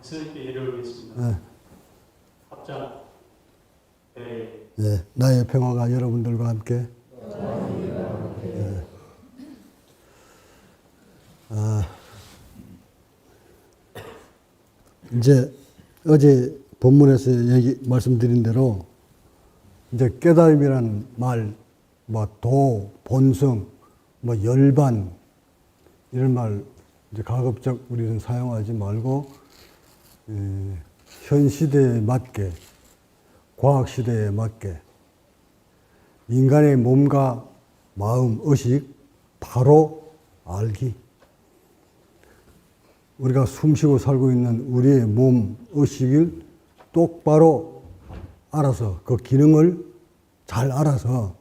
스님께 예를 올리겠습니다. 네. 합장. 네. 네, 나의 평화가 여러분들과 함께. 네. 이제 어제 본문에서 말씀드린 대로 이제 깨달음이라는 말, 뭐 도, 본성, 뭐 열반 이런 말 이제 가급적 우리는 사용하지 말고 현 시대에 맞게, 과학 시대에 맞게 인간의 몸과 마음, 의식 바로 알기. 우리가 숨쉬고 살고 있는 우리의 몸, 의식을 똑바로 알아서 그 기능을 잘 알아서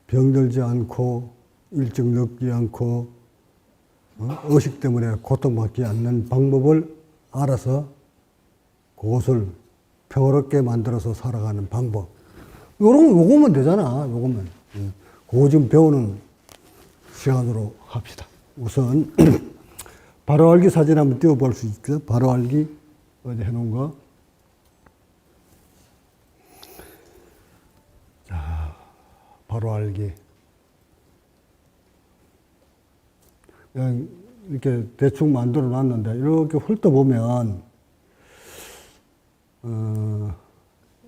병들지 않고 일찍 늙지 않고 의식 때문에 고통받지 않는 방법을 알아서 그것을 평화롭게 만들어서 살아가는 방법. 요거면 되잖아, 요거면. 그거 지금 배우는 시간으로 합시다. 우선, 바로 알기 사진 한번 띄워볼 수 있겠어요? 바로 알기, 어디 해놓은 거. 자, 바로 알기. 그냥 이렇게 대충 만들어 놨는데, 이렇게 훑어보면,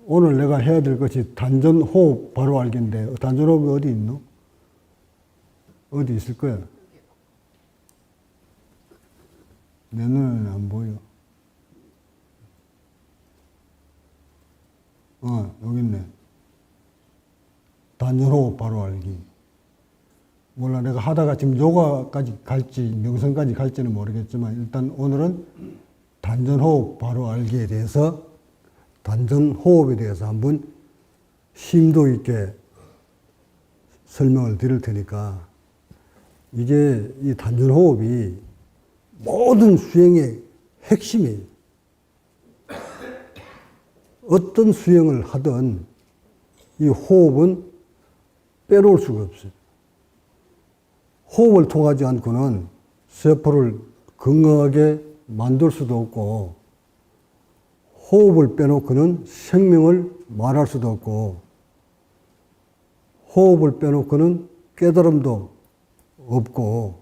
오늘 내가 해야 될 것이 단전호흡 바로 알기인데, 단전호흡이 어디 있노? 어디 있을 거야? 내 눈에는 안 보여. 여기 있네. 단전호흡 바로 알기. 몰라, 내가 하다가 지금 요가까지 갈지, 명상까지 갈지는 모르겠지만, 일단 오늘은 단전호흡 바로 알기에 대해서, 단전호흡에 대해서 한번 심도 있게 설명을 드릴 테니까, 이게 이 단전호흡이 모든 수행의 핵심이에요. 어떤 수행을 하든 이 호흡은 빼놓을 수가 없어요. 호흡을 통하지 않고는 세포를 건강하게 만들 수도 없고, 호흡을 빼놓고는 생명을 말할 수도 없고, 호흡을 빼놓고는 깨달음도 없고,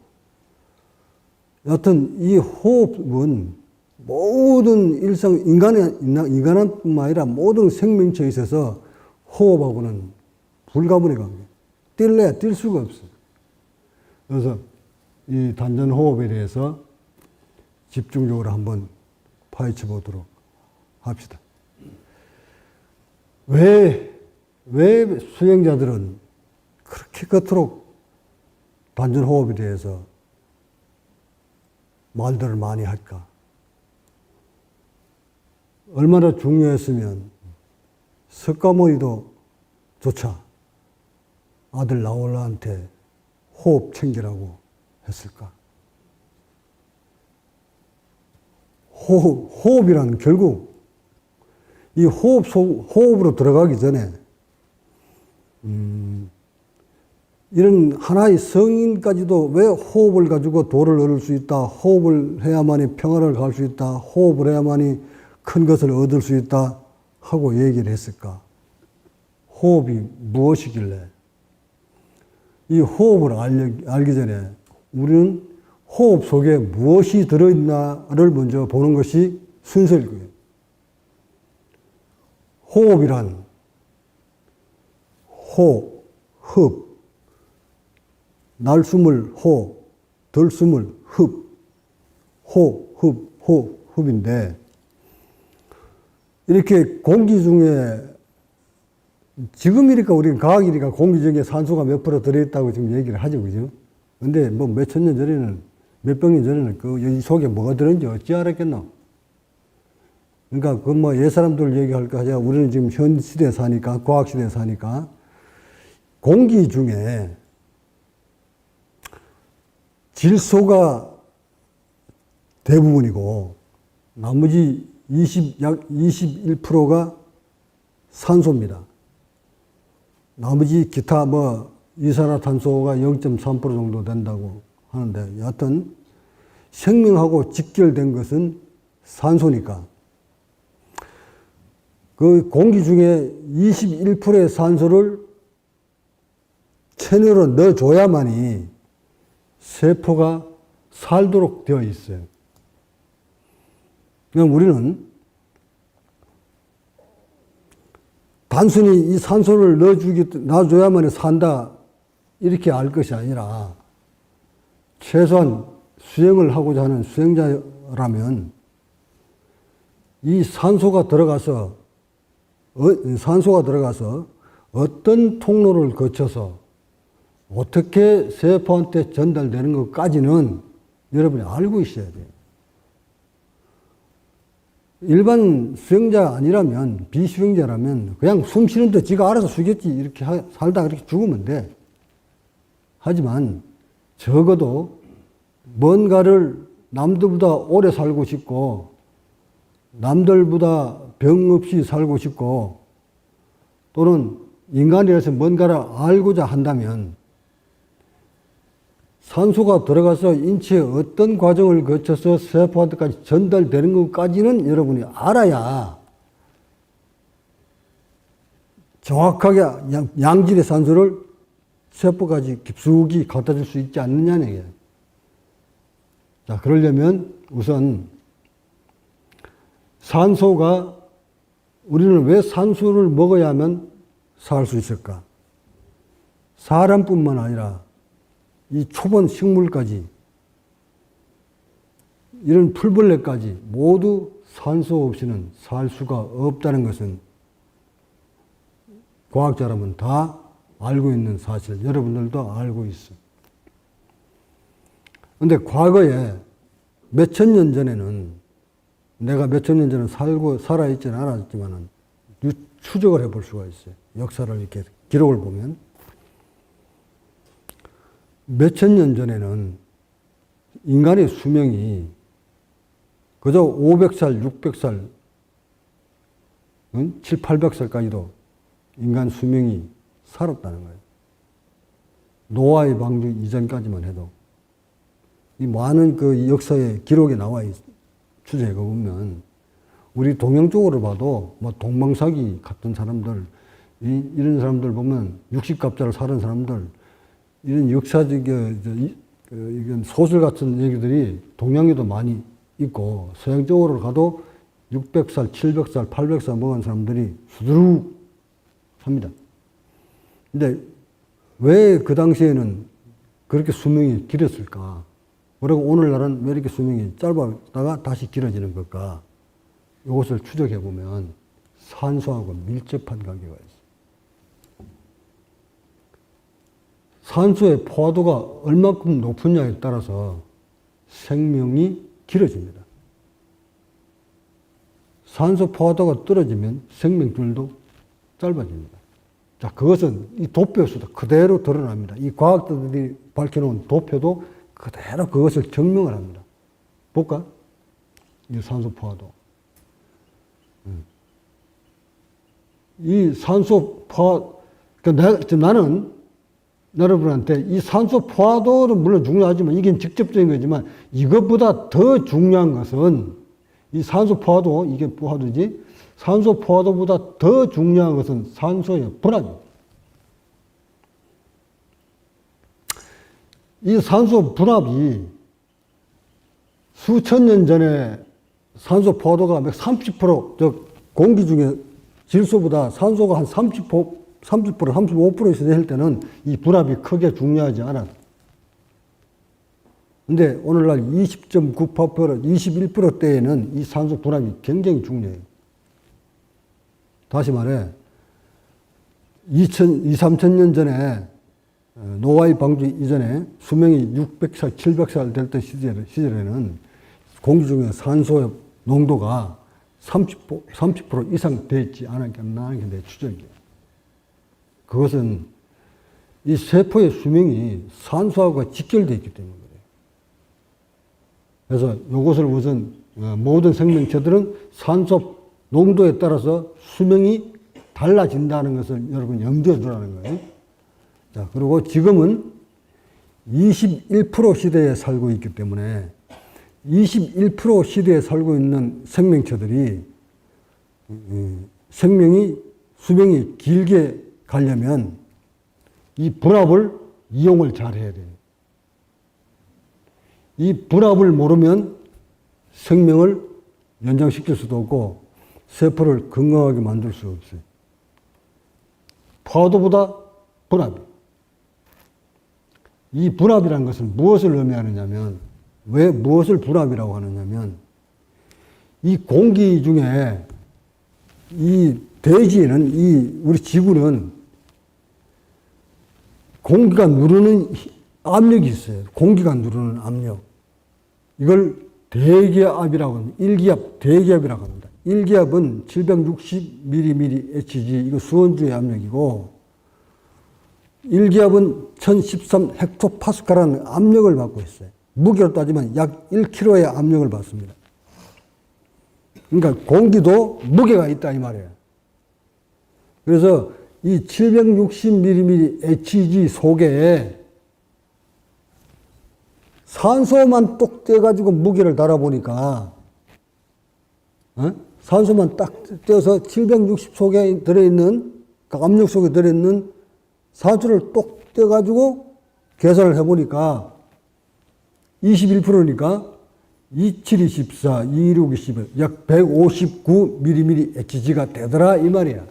여하튼 이 호흡은 모든 일상, 인간뿐만 아니라 모든 생명체에 있어서 호흡하고는 불가분의 관계. 뛸래야 뛸 수가 없어요. 그래서 이 단전호흡에 대해서 집중적으로 한번 파헤쳐 보도록 합시다. 왜 수행자들은 그렇게 겉으로 단전호흡에 대해서 말들을 많이 할까? 얼마나 중요했으면 석가모니도 조차 아들 나홀라한테 호흡 챙기라고 했을까? 호흡이란 결국 이 호흡으로 들어가기 전에 이런 하나의 성인까지도 왜 호흡을 가지고 도를 얻을 수 있다, 호흡을 해야만이 평화를 갈 수 있다, 호흡을 해야만이 큰 것을 얻을 수 있다 하고 얘기를 했을까? 호흡이 무엇이길래? 이 호흡을 알기 전에 우리는 호흡 속에 무엇이 들어있나를 먼저 보는 것이 순서일 거예요. 호흡이란 호, 흡, 날숨을 호, 들숨을 흡, 호, 흡, 호, 흡인데, 이렇게 공기 중에, 지금이니까 우리는 과학이니까 공기 중에 산소가 몇 프로 들어있다고 지금 얘기를 하죠, 그죠? 근데 뭐 몇천 년 전에는, 몇백 년 전에는 이 속에 뭐가 들어있는지 어찌 알았겠노? 그러니까 그 뭐 옛 사람들 얘기할까 하자, 우리는 지금 현 시대에 사니까, 과학 시대에 사니까, 공기 중에 질소가 대부분이고, 나머지 약 21%가 산소입니다. 나머지 기타 이산화탄소가 0.3% 정도 된다고 하는데, 여하튼 생명하고 직결된 것은 산소니까. 그 공기 중에 21%의 산소를 체내로 넣어줘야만이 세포가 살도록 되어 있어요. 그럼 우리는 단순히 이 산소를 놔줘야만 산다, 이렇게 알 것이 아니라, 최소한 수영을 하고자 하는 수영자라면, 이 산소가 들어가서 어떤 통로를 거쳐서 어떻게 세포한테 전달되는 것까지는 여러분이 알고 있어야 돼요. 일반 수영자 아니라면, 비수영자라면 그냥 숨 쉬는데 지가 알아서 쉬겠지, 이렇게 살다 그렇게 죽으면 돼. 하지만 적어도 뭔가를 남들보다 오래 살고 싶고, 남들보다 병 없이 살고 싶고, 또는 인간이라서 뭔가를 알고자 한다면 산소가 들어가서 인체에 어떤 과정을 거쳐서 세포한테까지 전달되는 것까지는 여러분이 알아야 정확하게 양질의 산소를 세포까지 깊숙이 갖다 줄 수 있지 않느냐는 얘기예요. 자, 그러려면 우선 산소가, 우리는 왜 산소를 먹어야만 살 수 있을까? 사람뿐만 아니라 이 초본 식물까지, 이런 풀벌레까지 모두 산소 없이는 살 수가 없다는 것은 과학자라면 다 알고 있는 사실, 여러분들도 알고 있어. 근데 과거에 몇천 년 전에는, 내가 몇천 년 전에 살아있지는 않았지만 추적을 해볼 수가 있어요. 역사를 이렇게 기록을 보면. 몇천 년 전에는 인간의 수명이 그저 500살, 600살, 7, 800살까지도 인간 수명이 살았다는 거예요. 노아의 방주 이전까지만 해도. 이 많은 그 역사의 기록에 나와 추적해 보면, 우리 동양 쪽으로 봐도 뭐 동방사기 같은 사람들, 이런 사람들 보면 60갑자를 사는 사람들, 이런 역사적 이건 소설 같은 얘기들이 동양에도 많이 있고, 서양 쪽으로 가도 600살, 700살, 800살 먹은 사람들이 수두룩 합니다. 근데 왜 그 당시에는 그렇게 수명이 길었을까? 그리고 오늘날은 왜 이렇게 수명이 짧았다가 다시 길어지는 걸까? 이것을 추적해 보면 산소하고 밀접한 관계가 있어요. 산소의 포화도가 얼마큼 높으냐에 따라서 생명이 길어집니다. 산소 포화도가 떨어지면 생명줄도 짧아집니다. 자, 그것은 이 도표에서도 그대로 드러납니다. 이 과학자들이 밝혀놓은 도표도 그대로 그것을 증명을 합니다. 볼까? 이 산소 포화도. 이 산소 그러니까 나는 여러분한테 이 산소 포화도는 물론 중요하지만, 이게 직접적인 거지만, 이것보다 더 중요한 것은 이 산소 포화도, 이게 포화도지, 산소 포화도보다 더 중요한 것은 산소의 분압입니다. 이 산소 분압이 수천 년 전에 산소 포화도가 30%, 공기 중에 질소보다 산소가 한 30%, 35% 있을 때는 이 분압이 크게 중요하지 않았어요. 근데 오늘날 20.98%, 21%대에는 이 산소 분압이 굉장히 중요해요. 다시 말해, 3,000년 전에 노아의 방주 이전에 수명이 600살, 700살 될 때 시절에는 공기 중에 산소의 농도가 30% 이상 되지 않았겠나, 내 추정이에요. 그것은 이 세포의 수명이 산소하고 직결되어 있기 때문에 그래요. 그래서 이것을 우선 모든 생명체들은 산소 농도에 따라서 수명이 달라진다는 것을 여러분 염두에 두라는 거예요. 자, 그리고 지금은 21% 시대에 살고 있기 때문에 21% 시대에 살고 있는 생명체들이 수명이 길게 가려면 이 분압을 이용을 잘 해야 돼요. 이 분압을 모르면 생명을 연장시킬 수도 없고 세포를 건강하게 만들 수 없어요. 파도보다 분압이. 이 분압이라는 것은 무엇을 의미하느냐면, 왜 무엇을 분압이라고 하느냐면, 이 공기 중에 이 대지에는 우리 지구는 공기가 누르는 압력이 있어요. 공기가 누르는 압력. 이걸 대기압이라고 합니다. 1기압, 대기압이라고 합니다. 1기압은 760mm Hg, 이거 수온주의 압력이고, 1기압은 1013 헥토파스칼이라는 압력을 받고 있어요. 무게로 따지면 약 1kg의 압력을 받습니다. 그러니까 공기도 무게가 있다 이 말이에요. 그래서 이 760mm Hg 속에 산소만 똑 떼가지고 무게를 달아보니까, 산소만 딱 떼어서 760 속에 들어있는, 그 압력 속에 들어있는 산소를 똑 떼가지고 계산을 해보니까 21%니까 2724, 2621, 약 159mm Hg가 되더라 이 말이야.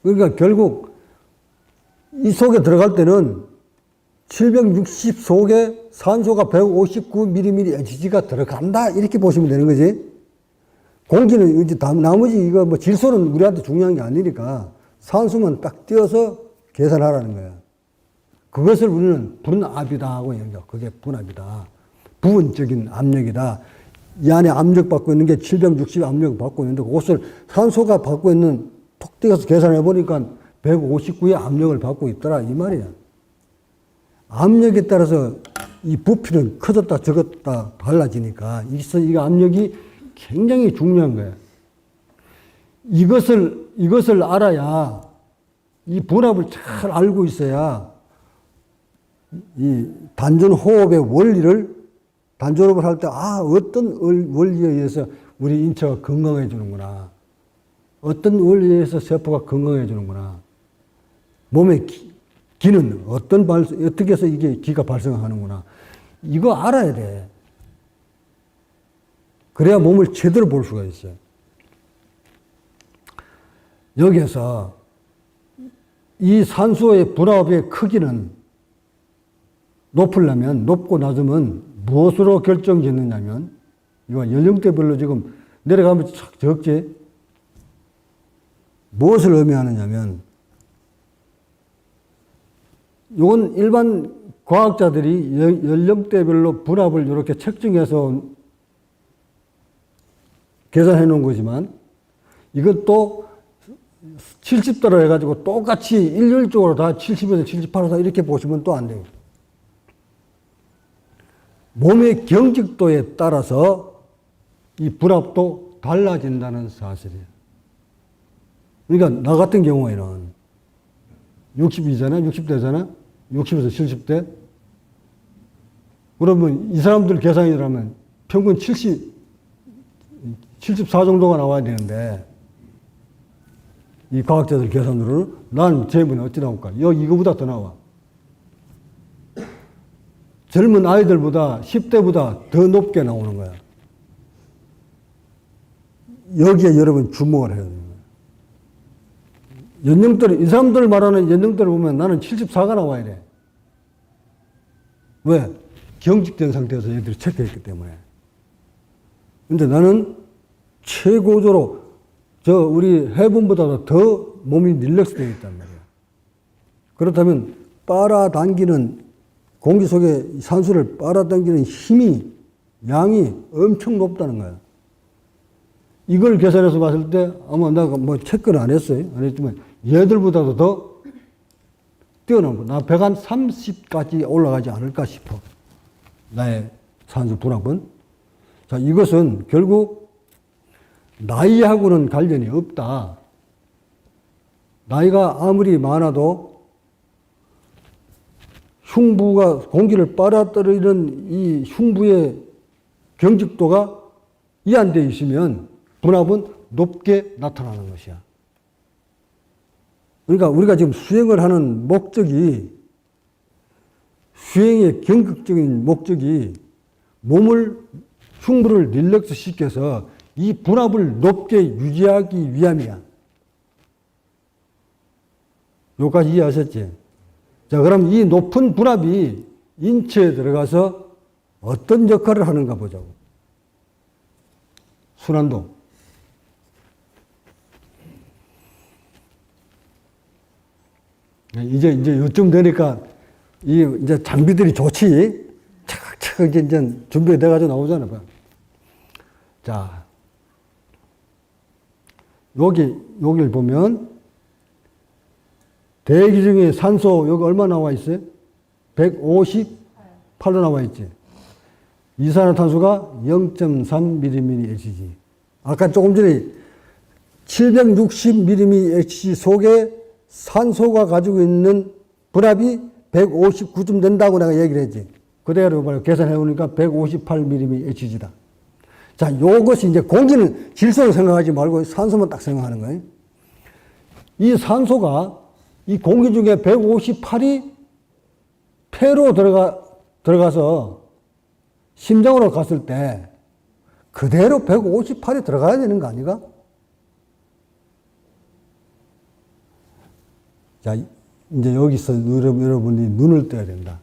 그러니까 결국 이 속에 들어갈 때는 760 속에 산소가 159mm Hg가 들어간다 이렇게 보시면 되는 거지. 공기는 이제 나머지 이거 뭐 질소는 우리한테 중요한 게 아니니까 산소만 딱 띄어서 계산하라는 거야. 그것을 우리는 분압이다 하고 얘기해요. 그게 분압이다. 부분적인 압력이다. 이 안에 압력 받고 있는 게 760 압력을 받고 있는데 그것을 산소가 받고 있는 톡 띄어서 계산해 보니까 159의 압력을 받고 있더라 이 말이야. 압력에 따라서 이 부피는 커졌다 적었다 달라지니까 이 압력이 굉장히 중요한 거예요. 이것을 알아야, 이 분압을 잘 알고 있어야 이 단전호흡의 원리를, 단전호흡을 할 때 어떤 원리에 의해서 우리 인체가 건강해지는구나, 어떤 원리에 의해서 세포가 건강해지는구나, 몸의 기는 어떻게 해서 이게 기가 발생하는구나, 이거 알아야 돼. 그래야 몸을 제대로 볼 수가 있어요. 여기에서 이 산소의 분압의 크기는 높고 낮으면 무엇으로 결정짓느냐면, 이거 연령대별로 지금 내려가면 착 적지? 무엇을 의미하느냐면, 이건 일반 과학자들이 연령대별로 분압을 이렇게 측정해서 계산해 놓은 거지만, 이것도 70도로 해가지고 똑같이 일률적으로 다 70에서 78에서 이렇게 보시면 또 안 돼요. 몸의 경직도에 따라서 이 분압도 달라진다는 사실이에요. 그러니까 나 같은 경우에는 60이잖아, 60대잖아, 60에서 70대. 그러면 이 사람들 계산이라면 평균 74 정도가 나와야 되는데, 이 과학자들 계산으로는 난 제문이 어찌 나올까? 이거보다 더 나와. 젊은 아이들보다 10대보다 더 높게 나오는 거야. 여기에 여러분 주목을 해야 돼요. 이 사람들 말하는 연령대를 보면 나는 74가 나와야 돼. 왜? 경직된 상태에서 얘들이 체크했기 때문에. 근데 나는 최고조로 우리 해분보다도 더 몸이 릴렉스 되어 있단 말이야. 그렇다면 빨아당기는, 공기 속에 산소를 빨아당기는 양이 엄청 높다는 거야. 이걸 계산해서 봤을 때 아마 내가 뭐 체크를 안 했어요. 안 했지만 얘들보다도 더 뛰어난 거. 나 130까지 올라가지 않을까 싶어. 나의 산소 분압은. 자, 이것은 결국 나이하고는 관련이 없다. 나이가 아무리 많아도 흉부가 공기를 빨아들이는 이 흉부의 경직도가 이완되어 있으면 분압은 높게 나타나는 것이야. 그러니까 우리가 지금 수행을 하는 목적이, 수행의 경극적인 목적이 흉부를 릴렉스 시켜서 이 분압을 높게 유지하기 위함이야. 여기까지 이해하셨지? 자, 그럼 이 높은 분압이 인체에 들어가서 어떤 역할을 하는가 보자고. 순환도. 이제 요쯤 되니까 이제 장비들이 좋지. 차근차근 이제 준비돼가지고 나오잖아. 봐. 자, 여기를 보면 대기 중에 산소 여기 얼마 나와 있어요? 158로 나와 있지. 이산화탄소가 0.3mmHg. 아까 조금 전에 760mmHg 속에 산소가 가지고 있는 분압이 159쯤 된다고 내가 얘기를 했지. 그대로 계산해 보니까 158mmHg다. 자, 요것이 이제 공기는 질소로 생각하지 말고 산소만 딱 생각하는 거예요. 이 산소가 이 공기 중에 158이 폐로 들어가서 심장으로 갔을 때 그대로 158이 들어가야 되는 거 아니가? 자, 이제 여기서 여러분이 눈을 떠야 된다.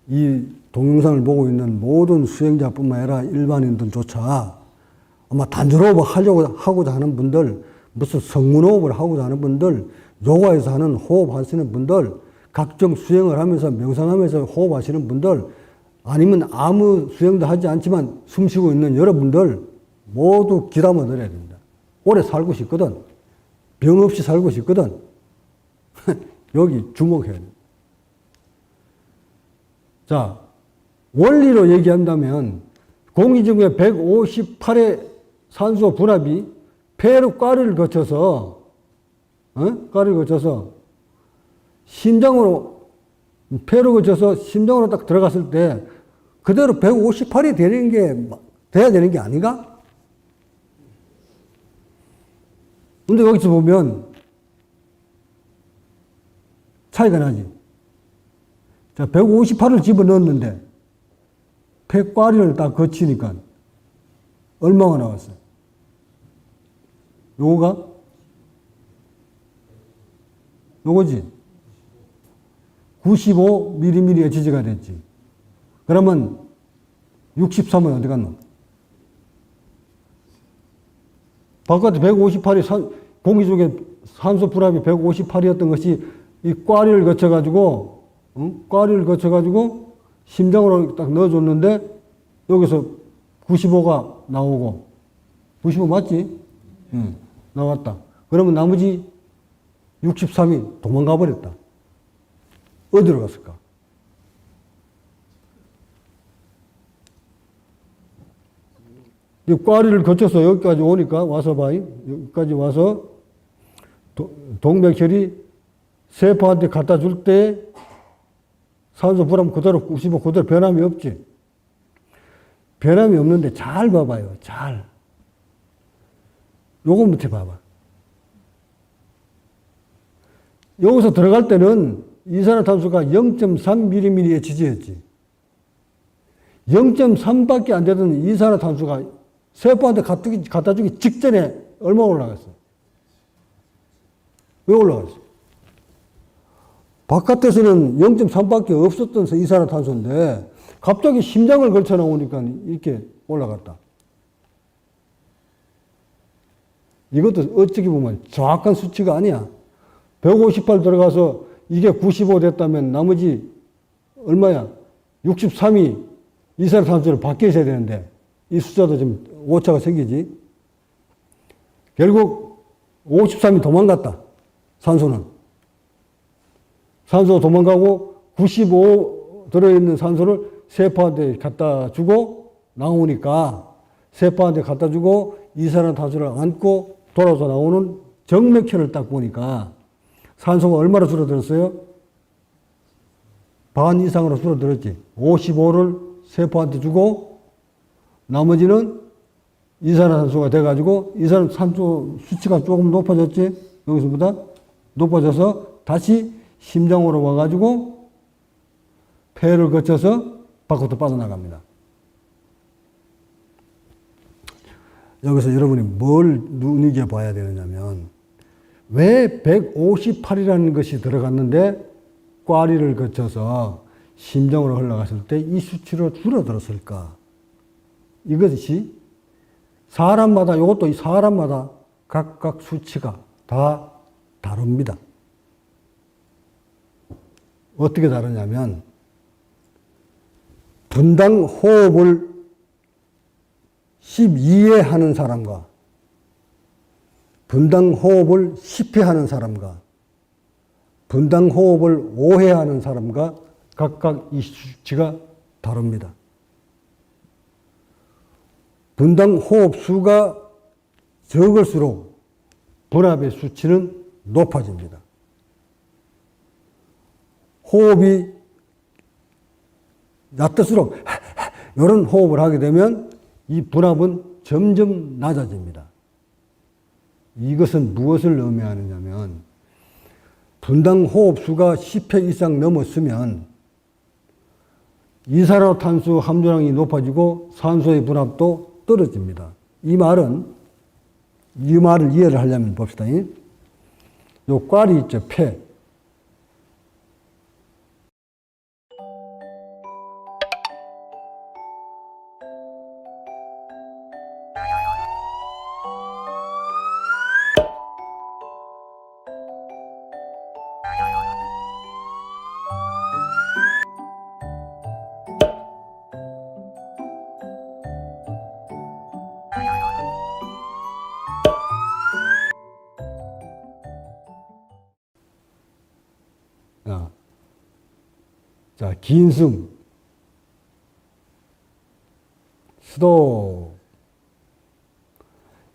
이 동영상을 보고 있는 모든 수행자뿐만 아니라 일반인들조차 아마 단전호흡을 하고자 하는 분들, 무슨 성문호흡을 하고자 하는 분들, 요가에서 하는 호흡 하시는 분들, 각종 수행을 하면서 명상하면서 호흡하시는 분들, 아니면 아무 수행도 하지 않지만 숨 쉬고 있는 여러분들 모두 귀담아 들어야 됩니다. 오래 살고 싶거든. 병 없이 살고 싶거든. 여기 주목해야 됩니다. 자, 원리로 얘기한다면 공기 중에 158의 산소 분압이 폐로 꽈리를 거쳐서 폐로 거쳐서 심장으로 딱 들어갔을 때 그대로 158이 돼야 되는 게 아닌가? 근데 여기서 보면 차이가 나지. 자, 158을 집어넣었는데 폐꽈리를 딱 거치니까 얼마가 나왔어요? 요거지. 95mmHg가 됐지. 그러면 63은 어디 갔노? 바깥에 158이 공기 중에 산소 불합이 158이었던 것이 이 꽈리를 거쳐가지고, 심장으로 딱 넣어줬는데, 여기서 95가 나오고, 95 맞지? 응, 나왔다. 그러면 나머지 63이 도망가 버렸다. 어디로 갔을까? 이 꽈리를 거쳐서 여기까지 오니까, 와서 봐. 여기까지 와서, 동맥혈이 세포한테 갖다 줄 때 산소 불합 그대로 95 그대로 변함이 없지. 변함이 없는데 잘 봐봐요. 잘. 요거 밑에 봐봐. 여기서 들어갈 때는 이산화탄소가 0.3mmHg였지. 0.3밖에 안 되던 이산화탄소가 세포한테 갖다 주기 직전에 얼마 올라갔어? 왜 올라갔어? 바깥에서는 0.3밖에 없었던 이산화탄소인데 갑자기 심장을 걸쳐 나오니까 이렇게 올라갔다. 이것도 어떻게 보면 정확한 수치가 아니야. 158 들어가서 이게 95 됐다면 나머지 얼마야? 63이 이산화탄소를 밖에 있어야 되는데 이 숫자도 좀 오차가 생기지. 결국 53이 도망갔다. 산소는. 산소가 도망가고 95 들어있는 산소를 세포한테 갖다 주고 나오니까 세포한테 갖다 주고 이산화탄소를 안고 돌아서 나오는 정맥혈을 딱 보니까 산소가 얼마나 줄어들었어요? 반 이상으로 줄어들었지. 55를 세포한테 주고 나머지는 이산화탄소가 돼가지고 이산화탄소 수치가 조금 높아졌지. 여기서보다 높아져서 다시 심장으로 와가지고 폐를 거쳐서 밖으로 빠져나갑니다. 여기서 여러분이 뭘 눈여겨봐야 되느냐면 왜 158이라는 것이 들어갔는데 꽈리를 거쳐서 심장으로 흘러갔을 때 이 수치로 줄어들었을까? 이것이 사람마다, 이것도 사람마다 각각 수치가 다 다릅니다. 어떻게 다르냐면 분당 호흡을 12회 하는 사람과 분당 호흡을 10회 하는 사람과 분당 호흡을 5회 하는 사람과 각각 이 수치가 다릅니다. 분당 호흡 수가 적을수록 분압의 수치는 높아집니다. 호흡이 얕을수록 이런 호흡을 하게 되면 이 분압은 점점 낮아집니다. 이것은 무엇을 의미하느냐면 분당 호흡수가 10회 이상 넘었으면 이산화탄소 함유량이 높아지고 산소의 분압도 떨어집니다. 이 말을 이해를 하려면 봅시다. 요 꽈리 있죠, 폐. 자, 긴 숨, 스톱.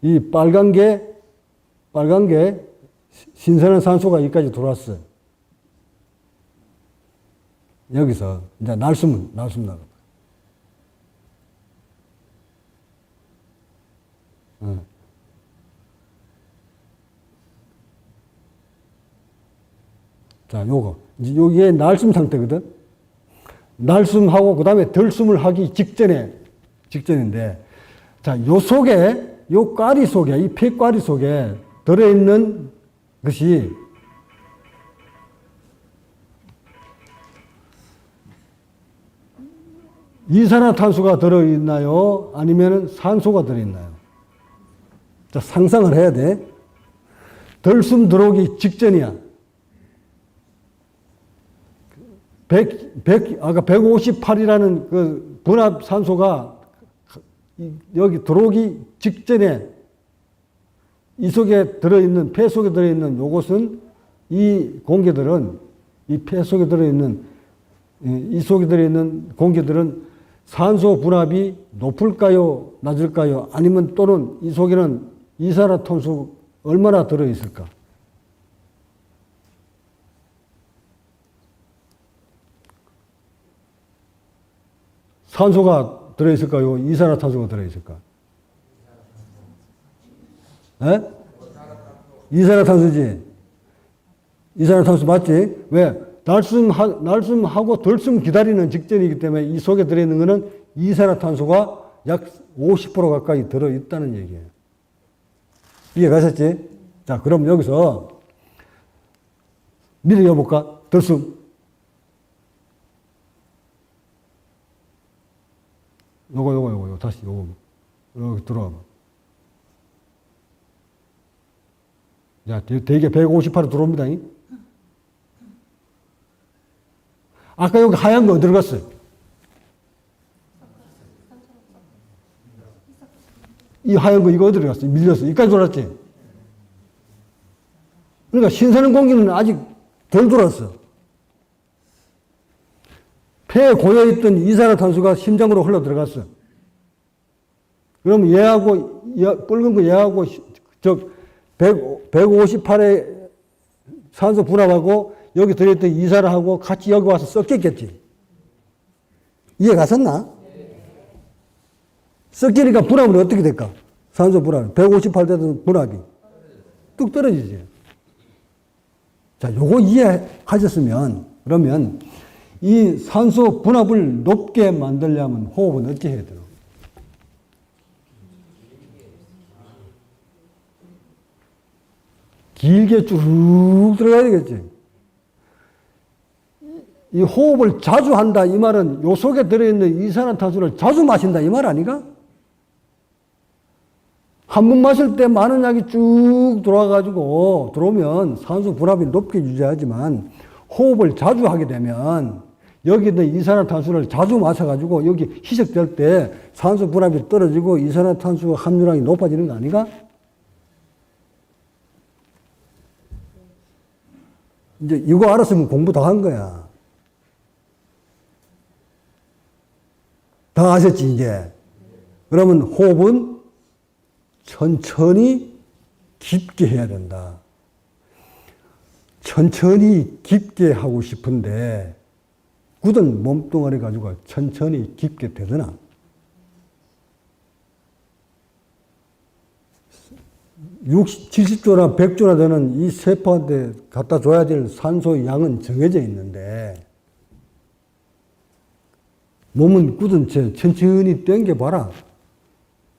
이 빨간 게 신선한 산소가 여기까지 들어왔어요. 여기서 이제 날숨 나가. 자, 요게 날숨 상태거든. 날숨하고 그 다음에 덜숨을 하기 직전인데, 자, 요 속에, 요 꽈리 속에, 이 폐꽈리 속에 들어있는 것이 이산화탄소가 들어있나요? 아니면 산소가 들어있나요? 자, 상상을 해야 돼. 덜숨 들어오기 직전이야. 아까 158이라는 그 분압 산소가 여기 들어오기 직전에 이 속에 들어있는, 폐 속에 들어있는 요것은 이 공기들은, 이 폐 속에 들어있는, 이 속에 들어있는 공기들은 산소 분압이 높을까요? 낮을까요? 아니면 또는 이 속에는 이산화탄소 얼마나 들어있을까? 산소가 들어있을까요? 이산화탄소가 들어있을까? 에? 이산화탄소지. 이산화탄소 맞지? 왜? 날숨하고 덜숨 기다리는 직전이기 때문에 이 속에 들어있는 것은 이산화탄소가 약 50% 가까이 들어있다는 얘기예요. 이해 가셨지? 자, 그럼 여기서 미리 해볼까? 덜숨. 요거, 다시 요거. 여기 들어와 봐. 자, 대개 158로 들어옵니다. 아까 여기 하얀 거 어디로 갔어요? 이 하얀 거 이거 어디로 갔어요? 밀렸어. 여기까지 돌았지? 그러니까 신선한 공기는 아직 덜 돌았어. 폐에 고여있던 이산화탄소가 심장으로 흘러 들어갔어. 그럼 얘하고, 붉은 거 얘하고, 158의 산소 분압하고 여기 들어있던 이산화하고 같이 여기 와서 섞였겠지. 이해 갔었나? 섞이니까 분압은 어떻게 될까? 산소 분압. 158 되던 분압이 뚝 떨어지지. 자, 요거 이해하셨으면, 그러면 이 산소 분압을 높게 만들려면 호흡은 어찌 해야 되나? 길게 쭉 들어가야 되겠지. 이 호흡을 자주 한다, 이 말은 요 속에 들어있는 이산화탄소를 자주 마신다, 이 말 아닌가? 한 번 마실 때 많은 약이 쭉 들어오면 산소 분압이 높게 유지하지만 호흡을 자주 하게 되면 여기 있는 이산화탄소를 자주 마셔가지고 여기 희석될 때 산소 분압이 떨어지고 이산화탄소 함유량이 높아지는 거 아닌가? 이제 이거 알았으면 공부 다 한 거야. 다 아셨지, 이제? 그러면 호흡은 천천히 깊게 해야 된다. 천천히 깊게 하고 싶은데 굳은 몸뚱아리 가지고 천천히 깊게 되더나? 70조나 100조나 되는 이 세포한테 갖다 줘야 될 산소의 양은 정해져 있는데 몸은 굳은 채 천천히 당겨봐라.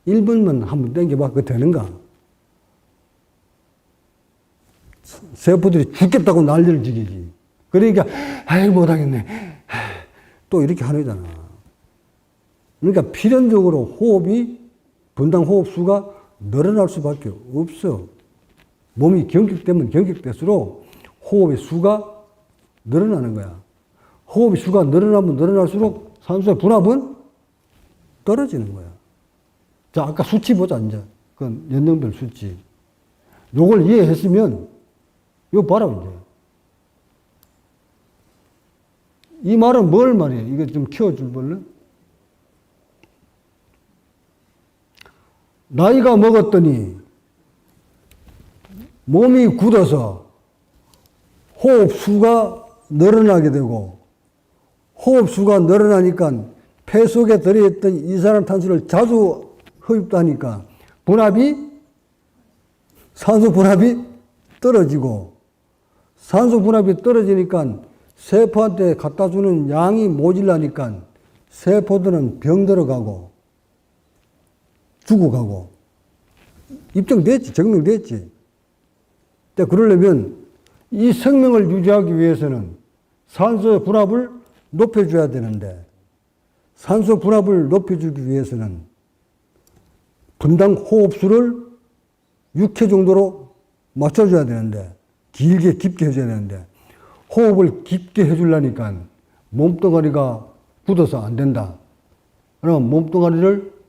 1분만 한번 당겨봐. 그거 되는가? 세포들이 죽겠다고 난리를 지르지. 그러니까 아이 못하겠네. 또 이렇게 하는 거잖아. 그러니까 필연적으로 호흡이 분당 호흡수가 늘어날 수밖에 없어. 몸이 경직되면 경직될수록 호흡의 수가 늘어나는 거야. 호흡의 수가 늘어나면 늘어날수록 산소의 분압은 떨어지는 거야. 자, 아까 수치 보자, 이제. 그건 연령별 수치. 요걸 이해했으면, 이거 봐라, 이제. 이 말은 뭘 말이에요? 이거 좀 키워줄 볼래? 나이가 먹었더니 몸이 굳어서 호흡수가 늘어나게 되고 호흡수가 늘어나니까 폐 속에 들어있던 이산화탄소를 자주 흡입하니까 산소 분압이 떨어지고 산소 분압이 떨어지니까 세포한테 갖다 주는 양이 모질라니까 세포들은 병들어가고 죽어가고 입증됐지, 증명됐지. 그러려면 이 생명을 유지하기 위해서는 산소의 분압을 높여줘야 되는데 산소 분압을 높여주기 위해서는 분당 호흡수를 6회 정도로 맞춰줘야 되는데 길게 깊게 해줘야 되는데 호흡을 깊게 해주려니까 몸뚱아리가 굳어서 안 된다. 그럼 몸뚱아리를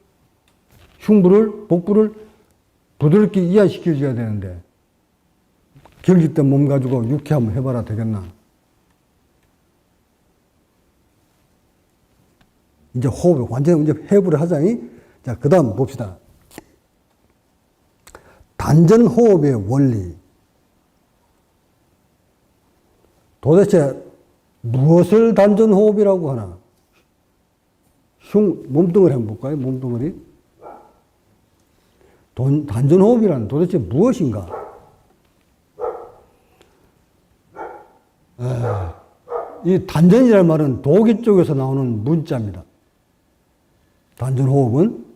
흉부를 복부를 부드럽게 이완시켜줘야 되는데 경직된 몸 가지고 6회 한번 해봐라 되겠나? 이제 호흡을 완전히 이제 회부를 하자니. 자, 그 다음 봅시다. 단전 호흡의 원리. 도대체 무엇을 단전 호흡이라고 하나? 몸뚱어리 한번 볼까요? 몸뚱어리. 단전 호흡이란 도대체 무엇인가? 이 단전이라는 말은 독일 쪽에서 나오는 문자입니다. 단전 호흡은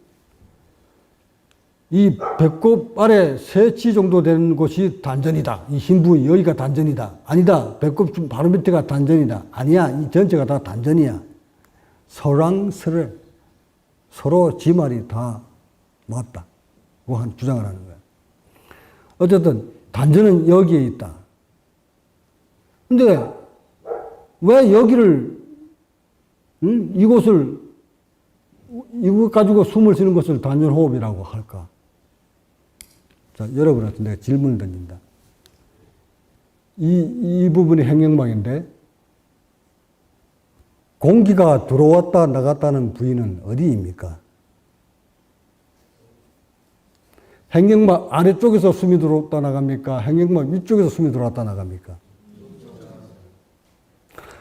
이 배꼽 아래 3치 정도 되는 곳이 단전이다. 이 흰 부위 여기가 단전이다. 아니다. 배꼽 바로 밑에가 단전이다. 아니야. 이 전체가 다 단전이야. 서랑스레 서로 지 말이 다 맞다. 그거 한 주장을 하는 거야. 어쨌든 단전은 여기에 있다. 근데 왜 여기를 이곳 가지고 숨을 쉬는 것을 단전 호흡이라고 할까? 자, 여러분한테 내가 질문을 던진다. 이 부분이 행경막인데 공기가 들어왔다 나갔다는 부위는 어디입니까? 행경막 아래쪽에서 숨이 들어왔다 나갑니까? 행경막 위쪽에서 숨이 들어왔다 나갑니까?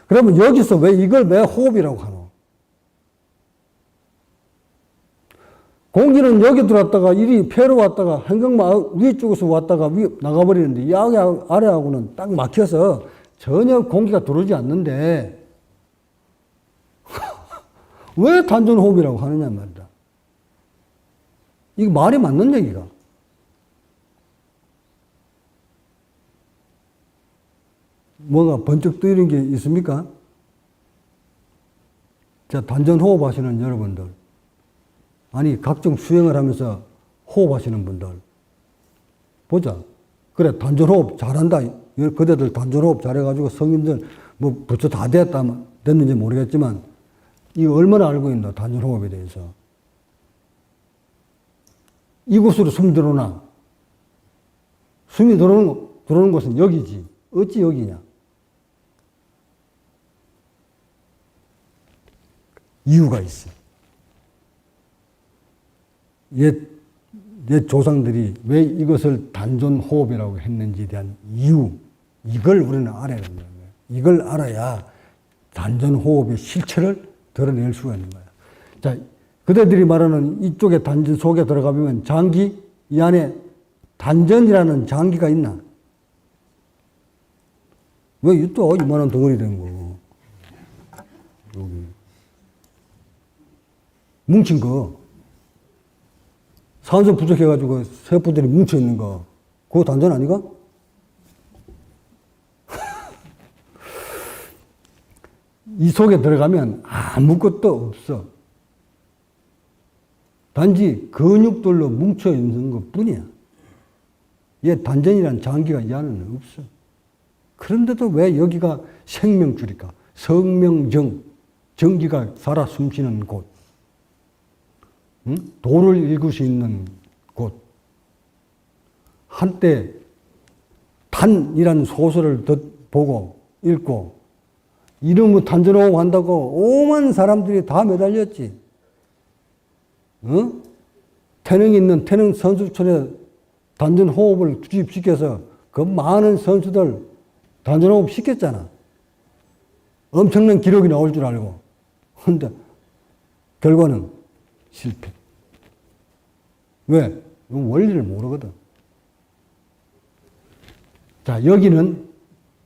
그러면 여기서 이걸 왜 호흡이라고 하노? 공기는 여기 들어왔다가 이리 폐로 왔다가 한경마 위쪽에서 왔다가 나가버리는데 이 아래하고는 딱 막혀서 전혀 공기가 들어오지 않는데 왜 단전호흡이라고 하느냐 말이다. 이게 말이 맞는 얘기가. 뭐가 번쩍 뜨이는 게 있습니까? 자, 단전호흡 하시는 여러분들. 아니, 각종 수행을 하면서 호흡하시는 분들. 보자. 그래, 단전호흡 잘한다. 그대들 단전호흡 잘해가지고 성인들, 뭐, 부처 다 됐는지 모르겠지만, 이거 얼마나 알고 있나, 단전호흡에 대해서. 이곳으로 숨 들어오나? 숨이 들어오는 곳은 여기지. 어찌 여기냐? 이유가 있어. 옛 조상들이 왜 이것을 단전호흡이라고 했는지에 대한 이유, 이걸 우리는 알아야 된다는 거예요. 이걸 알아야 단전호흡의 실체를 드러낼 수가 있는 거예요. 자, 그대들이 말하는 이쪽에 단전 속에 들어가면 장기, 이 안에 단전이라는 장기가 있나? 왜 또 이만한 덩어리 된 거? 여기. 뭉친 거. 산소 부족해가지고 세포들이 뭉쳐있는 거. 그거 단전 아니가? 이 속에 들어가면 아무것도 없어. 단지 근육들로 뭉쳐있는 것 뿐이야. 얘 단전이란 장기가 이 안에는 없어. 그런데도 왜 여기가 생명줄일까? 성명정, 전기가 살아 숨쉬는 곳. 응? 도를 읽을 수 있는 곳. 한때 단이라는 소설을 보고 읽고 이름을 단전호흡 한다고 오만 사람들이 다 매달렸지. 어? 태능 있는 태능 선수촌에 단전호흡을 투입시켜서 그 많은 선수들 단전호흡 시켰잖아. 엄청난 기록이 나올 줄 알고. 근데 결과는 실패. 왜? 원리를 모르거든. 자, 여기는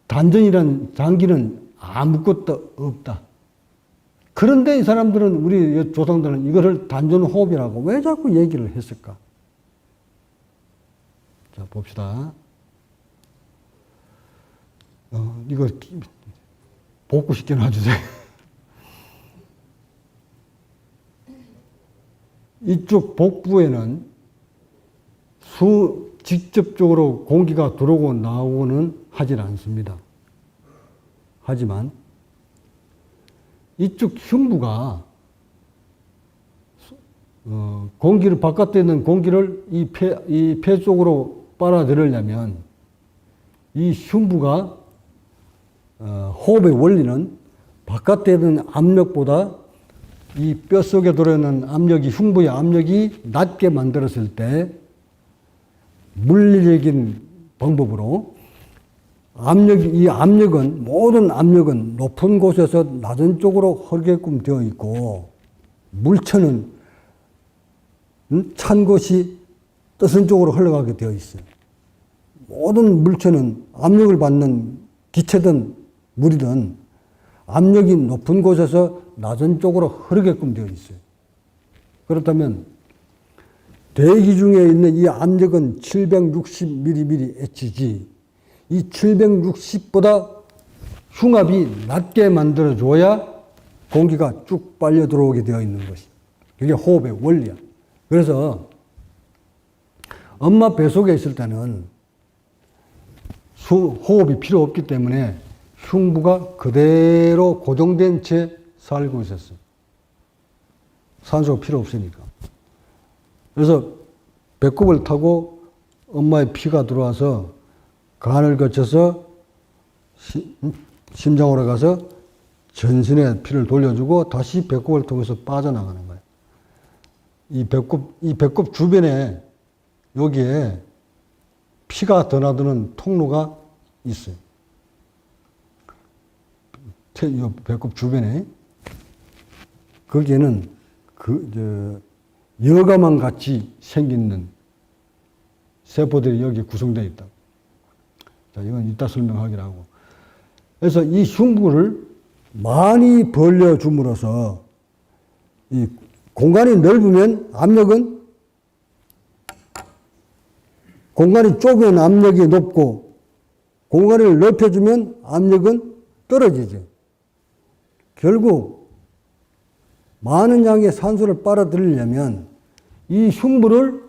단전이란 장기는 아무것도 없다. 그런데 이 사람들은, 우리 조상들은 이거를 단전호흡이라고 왜 자꾸 얘기를 했을까? 자, 봅시다. 이거 복구시켜 놔주세요. 이쪽 복부에는 직접적으로 공기가 들어오고 나오고는 하질 않습니다. 하지만 이쪽 흉부가 공기를, 바깥에 있는 공기를 이 폐 쪽으로 빨아들이려면 이 흉부가 호흡의 원리는 바깥에 있는 압력보다 이 뼛속에 들어있는 압력이, 흉부의 압력이 낮게 만들었을 때 물리적인 방법으로 이 압력은, 모든 압력은 높은 곳에서 낮은 쪽으로 흐르게끔 되어 있고, 물체는 찬 곳이 뜨신 쪽으로 흘러가게 되어 있어요. 모든 물체는 압력을 받는 기체든 물이든 압력이 높은 곳에서 낮은 쪽으로 흐르게끔 되어 있어요. 그렇다면 대기 중에 있는 이 압력은 760mmHg, 이 760보다 흉압이 낮게 만들어줘야 공기가 쭉 빨려 들어오게 되어 있는 것이. 그게 호흡의 원리야. 그래서 엄마 뱃속에 있을 때는 호흡이 필요 없기 때문에 흉부가 그대로 고정된 채 살고 있었어. 산소가 필요 없으니까. 그래서 배꼽을 타고 엄마의 피가 들어와서 간을 거쳐서 심장으로 가서 전신에 피를 돌려주고 다시 배꼽을 통해서 빠져나가는 거예요. 이 배꼽 주변에 여기에 피가 드나드는 통로가 있어요. 요 배꼽 주변에 거기에는 여과만 같이 생기는 세포들이 여기 구성되어 있다. 자, 이건 이따 설명하기로 하고. 그래서 이 흉부를 많이 벌려줌으로써 이 공간이 넓으면 압력은, 공간이 좁으면 압력이 높고 공간을 넓혀주면 압력은 떨어지죠. 결국 많은 양의 산소를 빨아들이려면 이 흉부를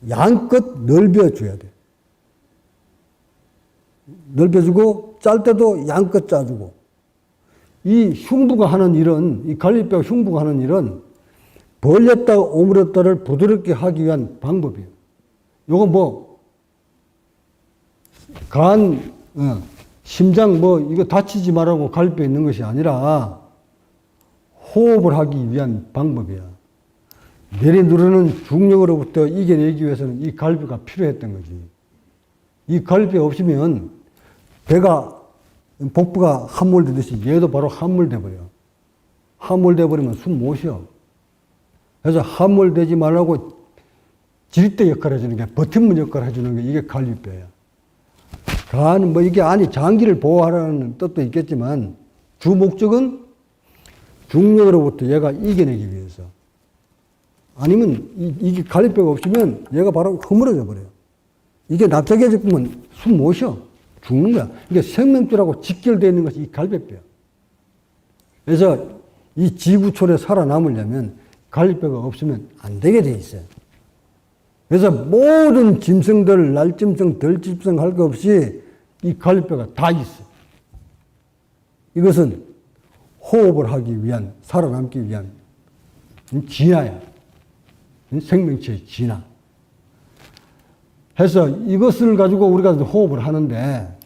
양껏 넓혀줘야 돼. 넓혀주고 짤 때도 양껏 짜주고. 이 흉부가 하는 일은, 이 갈비뼈 흉부가 하는 일은 벌렸다 오므렸다를 부드럽게 하기 위한 방법이에요. 요거 뭐 간, 심장 뭐 이거 다치지 말라고 갈비뼈 있는 것이 아니라 호흡을 하기 위한 방법이야. 내리누르는 중력으로부터 이겨내기 위해서는 이 갈비가 필요했던 거지. 이 갈비 없으면 배가, 복부가 함몰되듯이 얘도 바로 함몰돼 버려. 함몰돼 버리면 숨 못 쉬어. 그래서 함몰되지 말라고 지렛대 역할을 해주는 게, 버팀목 역할을 해주는 게 이게 갈비뼈야. 간, 뭐 이게 아니 장기를 보호하라는 뜻도 있겠지만 주 목적은 중력으로부터 얘가 이겨내기 위해서. 아니면 이게 갈비뼈가 없으면 얘가 바로 허물어져 버려요. 이게 납작해져 보면 숨 못 쉬어. 죽는 거야. 이게 생명줄하고 직결되어 있는 것이 이 갈비뼈야. 그래서 이 지구촌에 살아남으려면 갈비뼈가 없으면 안 되게 돼 있어요. 그래서 모든 짐승들, 날짐승, 덜짐승 할 거 없이 이 갈비뼈가 다 있어. 이것은 호흡을 하기 위한, 살아남기 위한 진화야. 생명체의 진화. 해서 이것을 가지고 우리가 호흡을 하는데,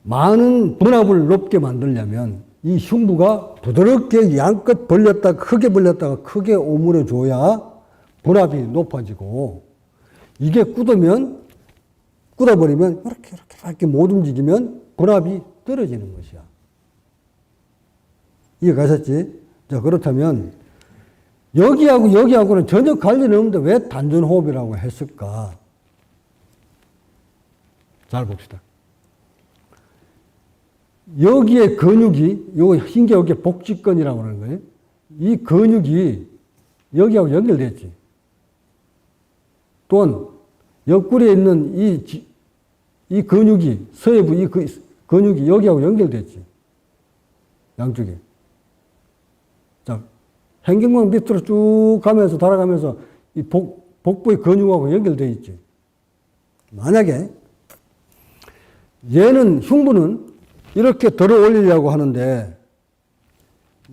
많은 분압을 높게 만들려면 이 흉부가 부드럽게 양껏 벌렸다가 크게 벌렸다가 크게 오므려 줘야 분압이 높아지고, 이게 굳어버리면 이렇게 못 움직이면 분압이 떨어지는 것이야. 이해가셨지? 자, 그렇다면 여기하고는 전혀 관련이 없는데 왜 단전호흡이라고 했을까? 잘 봅시다. 여기에 근육이, 요 흰게 여기에 복직근이라고 하는 거예요. 이 근육이 여기하고 연결됐지. 또한 옆구리에 있는 이 근육이, 서해부 이 근육이 여기하고 연결됐지. 양쪽에. 자, 행경관 밑으로 쭉 가면서, 달아가면서 이 복부의 근육하고 연결되어 있지. 만약에 얘는, 흉부는 이렇게 들어 올리려고 하는데,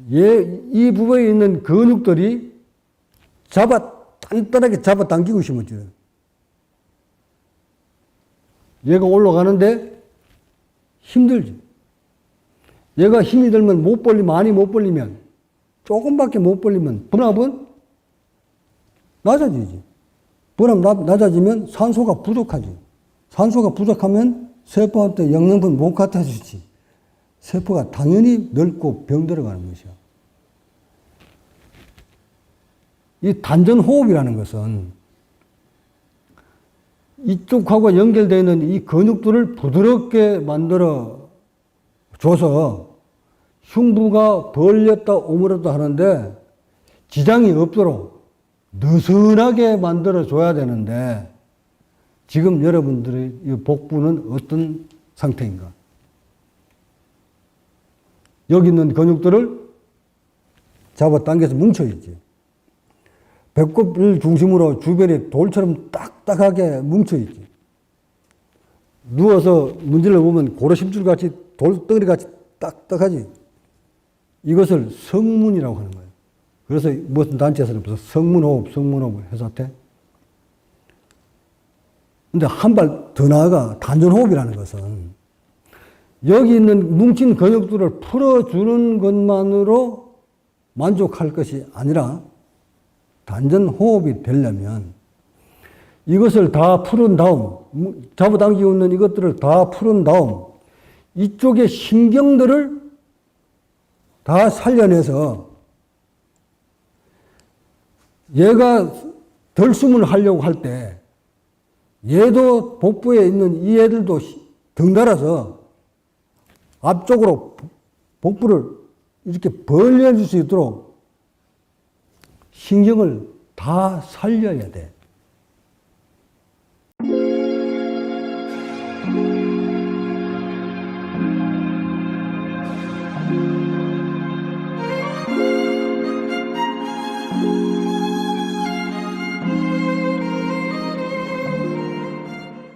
이 부분에 있는 근육들이 단단하게 잡아당기고 있으면 죠. 얘가 올라가는데 힘들지. 얘가 힘이 들면 많이 못 벌리면, 조금밖에 못 벌리면 분압은 낮아지지. 분압 낮아지면 산소가 부족하지. 산소가 부족하면 세포한테 영양분 못 갖다 주지. 세포가 당연히 늙고 병들어가는 것이야. 이 단전호흡이라는 것은 이쪽하고 연결되어 있는 이 근육들을 부드럽게 만들어 줘서 흉부가 벌렸다 오므렸다 하는데 지장이 없도록 느슨하게 만들어 줘야 되는데, 지금 여러분들의 이 복부는 어떤 상태인가? 여기 있는 근육들을 잡아당겨서 뭉쳐있지. 배꼽을 중심으로 주변이 돌처럼 딱딱하게 뭉쳐있지. 누워서 문질러 보면 고래심줄같이 돌덩어리같이 딱딱하지. 이것을 성문이라고 하는 거예요. 그래서 무슨 단체에서는 성문호흡을 해서 돼. 근데 한 발 더 나아가 단전호흡이라는 것은 여기 있는 뭉친 근육들을 풀어주는 것만으로 만족할 것이 아니라, 단전호흡이 되려면 이것을 다 풀은 다음, 잡아당기고 있는 이것들을 다 풀은 다음, 이쪽의 신경들을 다 살려내서 얘가 덜숨을 하려고 할 때 얘도 복부에 있는 이 애들도 덩달아서 앞쪽으로 복부를 이렇게 벌려줄 수 있도록 신경을 다 살려야 돼.